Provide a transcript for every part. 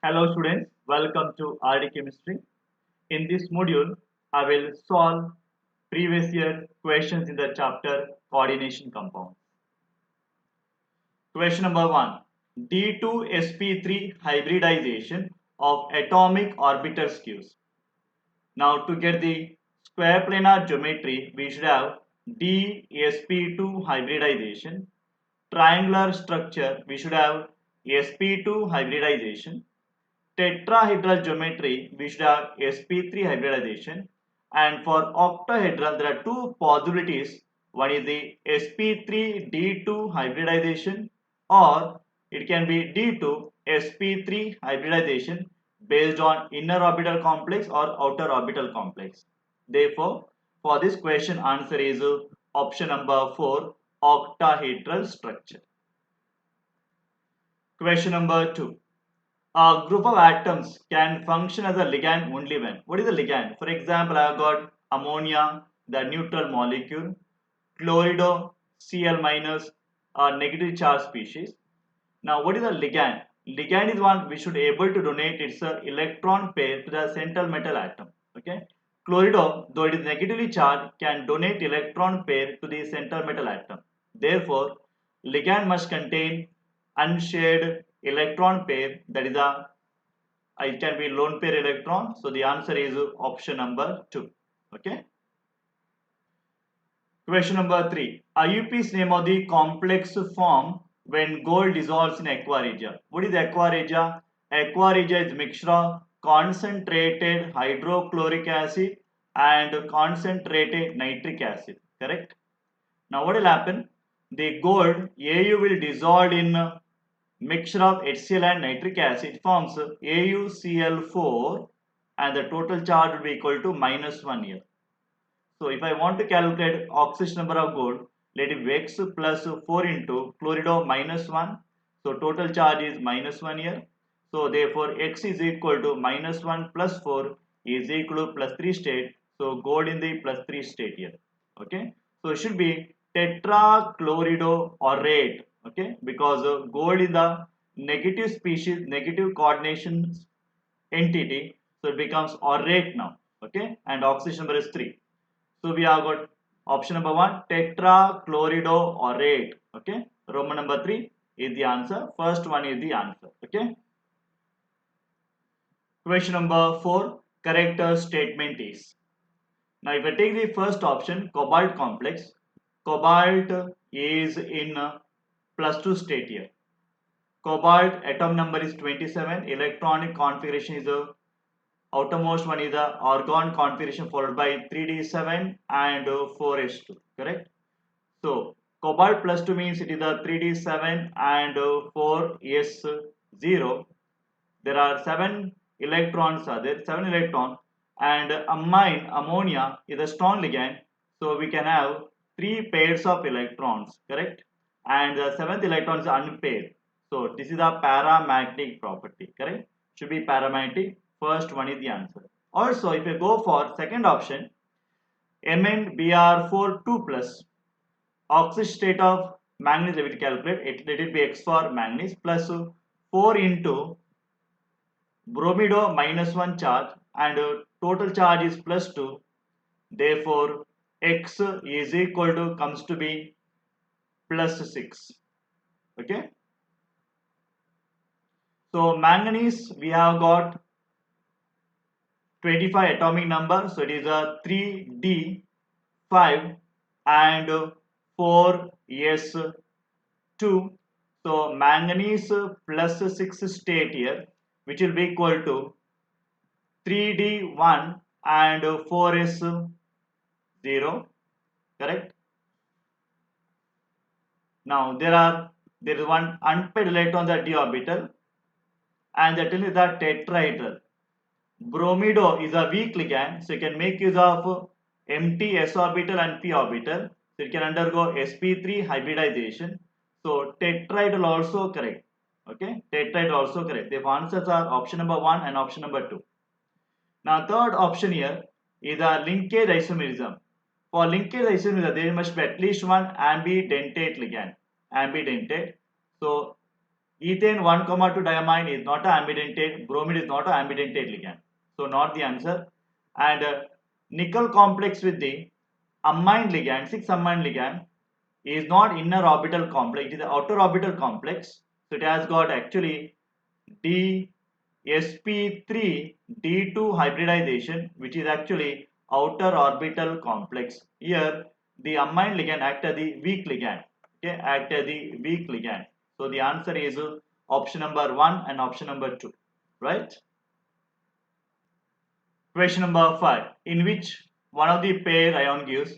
Hello students, welcome to RD Chemistry. In this module, I will solve previous year questions in the chapter Coordination Compounds. Question number 1. D2sp3 hybridization of atomic orbital skews. Now to get the square planar geometry, we should have DsP2 hybridization. Triangular structure, we should have sp2 hybridization. Tetrahedral geometry, we should have sp3 hybridization. And for octahedral, there are two possibilities. One is the sp3d2 hybridization, or it can be d2 sp3 hybridization based on inner orbital complex or outer orbital complex. Therefore, for this question, answer is option number 4, octahedral structure. Question number 2. A group of atoms can function as a ligand only when. What is a ligand? For example, I have got ammonia, the neutral molecule, chlorido, Cl minus, a negative charge species. Now, what is a ligand? Ligand is one which should able to donate its electron pair to the central metal atom. Okay. Chlorido, though it is negatively charged, can donate electron pair to the central metal atom. Therefore, ligand must contain unshared electron pair, that is it can be lone pair electron. So the answer is option number 2. Okay. Question number 3. IUP's name of the complex form when gold dissolves in aqua regia. What is aqua regia? Aqua regia is mixture of concentrated hydrochloric acid and concentrated nitric acid. Correct? Now what will happen? The gold AU will dissolve in mixture of HCl and nitric acid forms AuCl4, and the total charge will be equal to -1 here. So if I want to calculate oxidation number of gold, let it be x plus 4 into chlorido -1. So total charge is -1 here. So therefore x is equal to -1 plus 4 is equal to +3 state. So gold in the +3 state here. Okay. So it should be tetrachlorido orate. Okay, because gold is the negative species, negative coordination entity, so it becomes orate now. Okay, and oxidation number is 3. So we have got option number 1, tetrachlorido orate. Okay, Roman number 3 is the answer. First one is the answer. Okay. Question number 4, correct statement is. Now if I take the first option, cobalt complex, cobalt is in +2 state here. Cobalt atom number is 27, electronic configuration is the outermost one is the argon configuration followed by 3d7 and 4s2, correct? So cobalt +2 means it is the 3d7 and 4s0. There are 7 electrons, are there 7 electrons, and amine ammonia is a strong ligand, so we can have 3 pairs of electrons, correct? And the 7th electron is unpaired, so this is a paramagnetic property, correct? Should be paramagnetic. First one is the answer. Also, if you go for second option, MnBr4 2 plus, oxidation state of manganese, let it calculate it, let it be X for manganese, plus 4 into bromido -1 charge, and total charge is +2. Therefore X is equal to comes to be +6. Okay. So manganese we have got 25 atomic number, so it is a 3d5 and 4s2. So manganese +6 state here, which will be equal to 3d1 and 4s0, correct? Now there is one unpaired electron on the d orbital, and that is the tetrahedral. Bromido is a weak ligand, so you can make use of empty s orbital and p orbital, so it can undergo sp3 hybridization. So tetrahedral also correct. Okay, tetrahedral also correct. The answers are option number 1 and option number 2. Now third option here is a linkage isomerism. For linkage isomerism, there must be at least one ambidentate ligand. Ambidentate. So Ethane 1, 2 diamine is not an ambidentate, bromide is not an ambidentate ligand. So not the answer. And nickel complex with the amine ligand, 6 amine ligand is not inner orbital complex, it is the outer orbital complex. So it has got actually sp3 d2 hybridization, which is actually outer orbital complex. Here the amine ligand act as the weak ligand. Okay, act as the weak ligand. So the answer is option number 1 and option number 2, right? Question number 5. In which one of the pair ion gives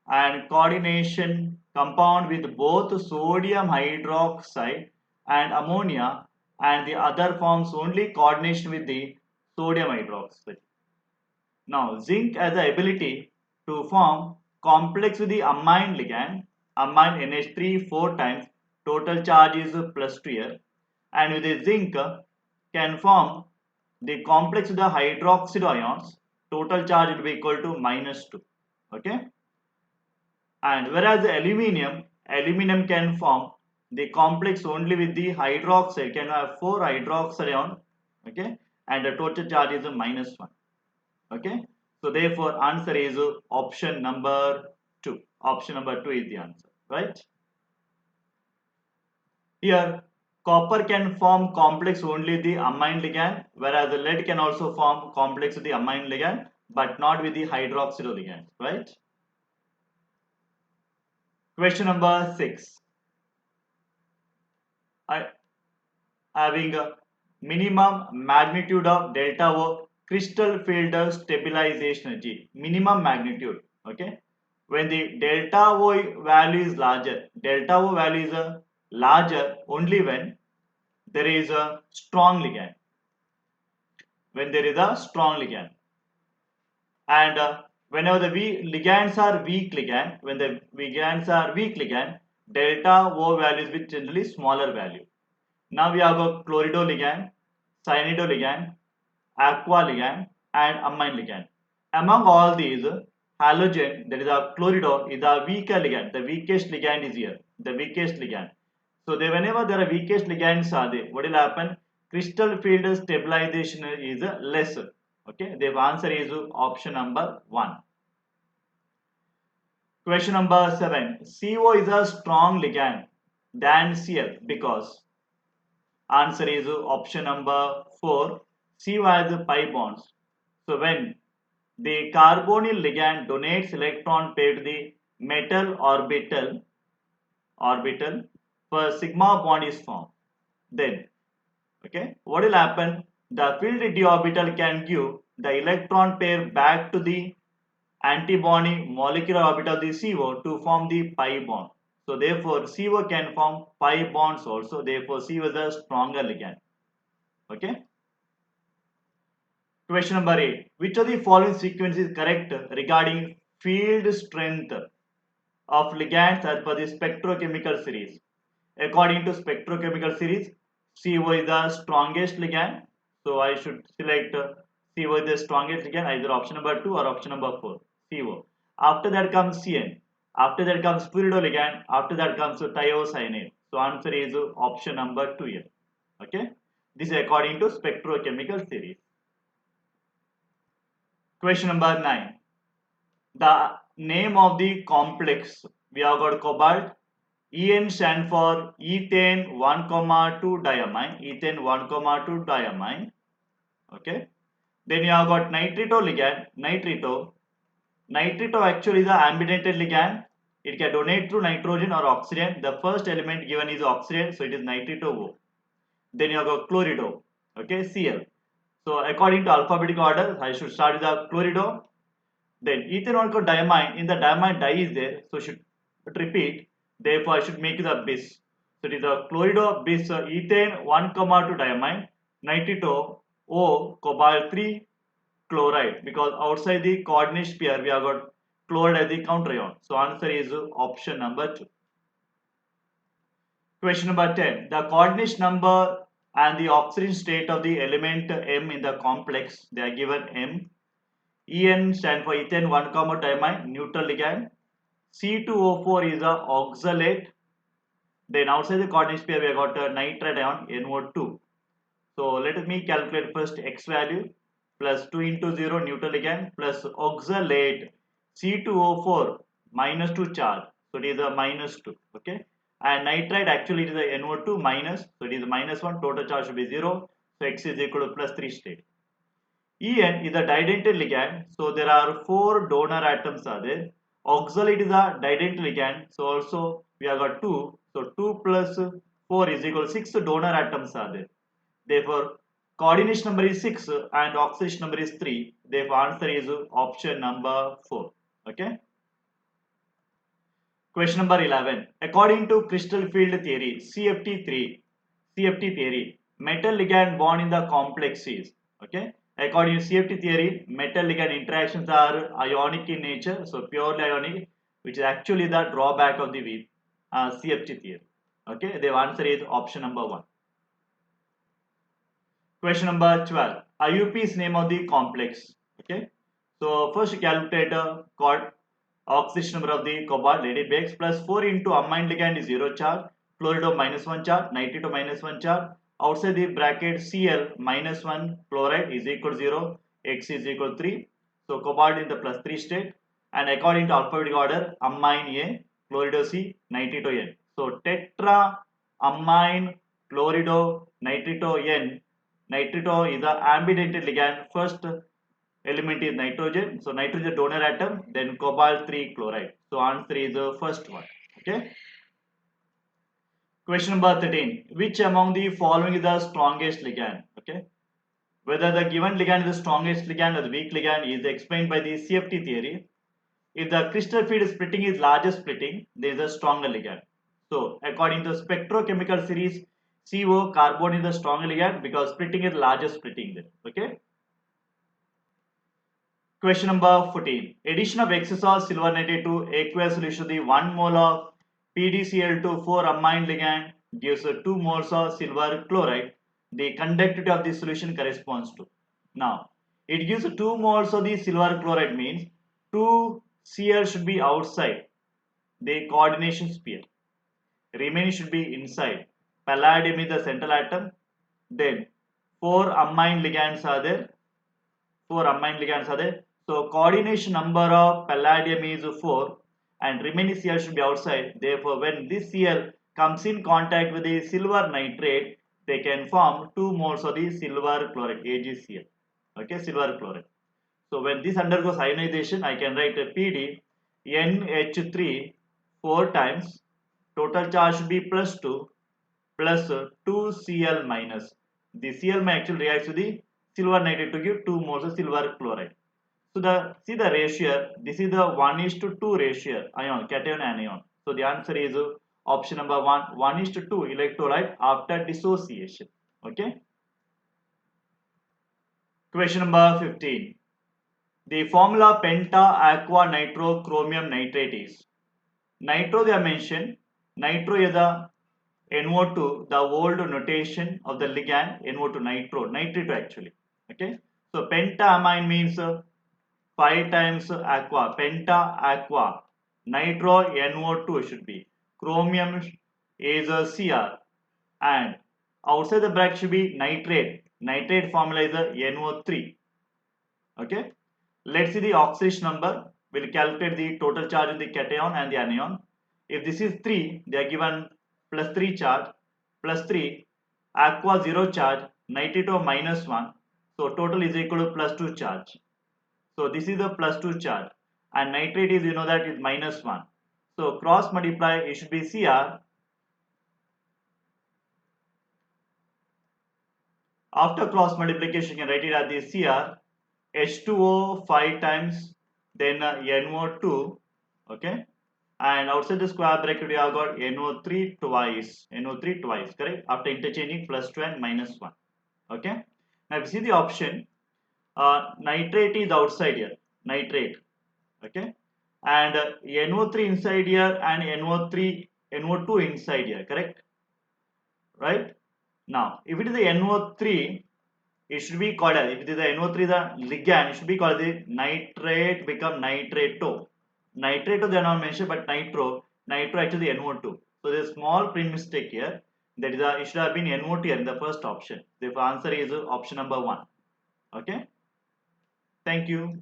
and coordination compound with both sodium hydroxide and ammonia, and the other forms only coordination with the sodium hydroxide. Now, zinc has the ability to form complex with the amine ligand, amine NH3 4 times, total charge is +2 here, and with the zinc can form the complex with the hydroxide ions, total charge will be equal to -2. Okay, and whereas the aluminum can form the complex only with the hydroxide, can have 4 hydroxide ion. Okay, and the total charge is -1. Okay, so therefore answer is option number 2. Option number 2 is the answer, right? Here copper can form complex only the amine ligand, whereas the lead can also form complex with the amine ligand but not with the hydroxide ligand, right? Question number 6. Having a minimum magnitude of delta O crystal field stabilization energy, minimum magnitude. Okay, when the delta O value is larger, delta O value is larger only when there is a strong ligand, when there is a strong ligand. And whenever the ligands are weak ligand, when the ligands are weak ligand, delta O values with generally smaller value. Now we have got chlorido ligand, cyanido ligand, aqua ligand, and amine ligand. Among all these, halogen, that is a chlorido, is a weaker ligand. The weakest ligand is here. The weakest ligand. So whenever there are weakest ligands are there, what will happen? Crystal field stabilization is less. Okay, the answer is option number 1. Question number 7. CO is a strong ligand than Cl because answer is option number 4. CO has pi bonds. So when the carbonyl ligand donates electron pair to the metal orbital for sigma bond is formed, then okay, what will happen? The filled d orbital can give the electron pair back to the antibody molecular orbital of the CO to form the pi bond. So therefore CO can form pi bonds also. Therefore CO is a stronger ligand. Okay. Question number 8. Which of the following sequence is correct regarding field strength of ligands as per the spectrochemical series? According to spectrochemical series, CO is the strongest ligand. So I should select CO is the strongest ligand, either option number 2 or option number 4. CO. After that comes CN. After that comes pyridoligand. After that comes thiocyanate. So answer is option number 2 here. Okay. This is according to spectrochemical series. Question number 9. The name of the complex. We have got cobalt. En stand for ethane 1, 2 diamine. Ethane 1, 2 diamine. Okay. Then you have got nitrito ligand. Nitrito actually is an ambidentate ligand. It can donate through nitrogen or oxygen. The first element given is oxygen, so it is nitrito O. Then you have got chlorido. Okay, Cl. So according to alphabetical order, I should start with the chlorido. Then ethane 1 diamine. In the diamine di is there, so should repeat. Therefore, I should make the bis. So it is a chlorido bis ethane 1, 2 diamine, nitrito O cobalt 3 chloride, because outside the coordinate pair we have got chloride as the counter ion. So answer is option number 2. Question number 10. The coordinate number and the oxidation state of the element M in the complex, they are given M. En stand for ethane 1, diamine, neutral ligand. C2O4 is a oxalate. Then outside the coordinate pair we have got nitrate ion NO2. So let me calculate first X value plus 2 into 0 neutral ligand plus oxalate C2O4 minus 2 charge. So it is a minus 2. Okay. And nitrite actually it is a NO2 minus. So it is minus 1. Total charge should be 0. So X is equal to plus 3 state. En is a didentate ligand. So there are 4 donor atoms are there. Oxalate is a didentate ligand. So also we have got 2. So 2 plus 4 is equal to 6 donor atoms are there. Therefore, coordination number is 6 and oxidation number is 3. Therefore, answer is option number 4. Okay. Question number 11. According to crystal field theory, CFT theory, metal ligand bond in the complexes. Is. Okay. According to CFT theory, metal ligand interactions are ionic in nature, so purely ionic, which is actually the drawback of the CFT theory. Okay. The answer is option number 1. Question number 12. IUP is name of the complex. Okay. So first calculate oxidation number of the cobalt, let it be X plus 4 into amine ligand is 0 charge, chloride minus 1 charge, nitrate minus 1 charge. Outside the bracket Cl minus 1 chloride is equal to 0, X is equal to 3. So cobalt in the plus 3 state. And according to alphabetic order, amine A, chlorido C, nitrito N. So tetra amine chlorido nitrito N. Nitrito is the ambidentate ligand. First element is nitrogen. So nitrogen donor atom, then cobalt 3 chloride. So answer is the first one. Okay. Question number 13. Which among the following is the strongest ligand? Okay. Whether the given ligand is the strongest ligand or the weak ligand is explained by the CFT theory. If the crystal field splitting is largest splitting, there is a stronger ligand. So according to spectrochemical series, CO carbon is the stronger ligand because splitting is largest splitting there. Okay. Question number 14. Addition of excess of silver nitrate to aqueous solution, the 1 mole of PDCl to 4 amine ligand gives 2 moles of silver chloride. The conductivity of the solution corresponds to. Now, it gives 2 moles of the silver chloride means 2 Cl should be outside the coordination sphere. Remaining should be inside. Palladium is the central atom. Then 4 amine ligands are there. 4 amine ligands are there. So coordination number of palladium is 4 and remaining Cl should be outside. Therefore, when this Cl comes in contact with the silver nitrate, they can form 2 moles of the silver chloride, AgCl. Okay, silver chloride. So when this undergoes ionization, I can write a PD NH3 4 times. Total charge should be plus 2 plus 2 Cl minus. The Cl may actually react to the silver nitrate to give 2 moles of silver chloride. So see the ratio. This is the 1:2 ratio ion, cation and anion. So the answer is option number 1, 1:2 electrolyte after dissociation. Okay. Question number 15. The formula penta aqua nitro chromium nitrate is. Nitro they are mentioned. Nitro is the NO2, the old notation of the ligand NO2 nitrito actually. Okay. So pentamine means 5 times aqua, penta aqua, nitro NO2 should be. Chromium is a Cr and outside the bracket should be nitrate. Nitrate formula is a NO3. Okay. Let's see the oxidation number. We'll calculate the total charge in the cation and the anion. If this is 3, they are given plus 3 charge, plus 3, aqua 0 charge, nitrito minus 1. So total is equal to plus 2 charge. So this is the plus 2 charge and nitrate is, you know, that is minus 1. So cross multiply, it should be Cr. After cross multiplication, you can write it as the Cr H2O 5 times, then NO2, okay, and outside the square bracket we have got NO3 twice, correct, after interchanging plus 2 and minus 1, okay. Now if you see the option, nitrate is outside here, nitrate, okay, and NO3 inside here and NO2 inside here, correct, right. Now if it is the NO3, it should be called as, if it is the NO3 the ligand, it should be called the nitrate become nitrato. Nitrato they are not mentioned, but nitro actually NO2. So there's a small print mistake here. That is, it should have been NOT here in the first option. The answer is option number 1. Okay. Thank you.